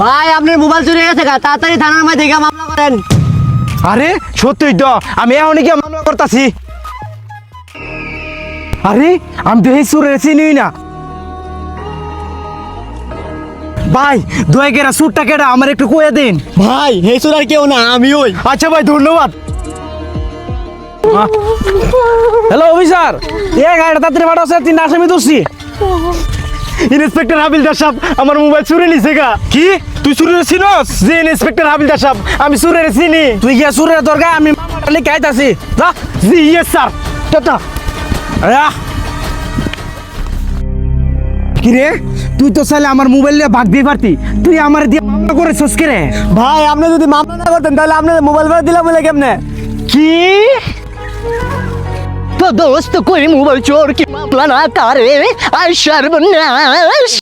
ভাই আপনার মোবাইল চুরি হয়ে গেছে, তাড়াতাড়ি থানার মধ্যে গিয়ে মামলা করেন। আরে সত্যিই তো, আমি এখন গিয়ে মামলা করতেছি। আরে আমি তো এই সুরের চিনি না। ভাই দয়া করে সুরটা কেটে আমার একটু কয়ে দিন। ভাই হে চুর আর কেউ না, আমি ওই। আচ্ছা ভাই, ধন্যবাদ। হ্যালো অফিসার, গাড়িটা তাড়াতাড়ি পাঠাচ্ছে, 3 আসামি ধরছি। ইন্সপেক্টর হাবিলদার সাহেব, আমার মোবাইল চুরি নিছে গা। কি তুই চুরির চিনস? জি ইন্সপেক্টর হাবিলদার সাহেব, আমি চুরের চিনি। তুই গিয়া চুরের দরকার, আমি মামলাটা লিখে আইতাছি। যা। জি ইয়েস স্যার। টাটা। কি রে, তুই তো চাইলে আমার মোবাইল নিয়ে ভাগ দিয়ে পারতি, তুই আমার দিয়ে মামলা করেছিস কে রে? ভাই আপনি যদি মামলা না করতেন তাহলে আপনার মোবাইল করে দিলাম বলে কেমনে? কি তো দোস্ত কই মোবাইল চোর কি মামলা না করে, আই সর্বনাশ।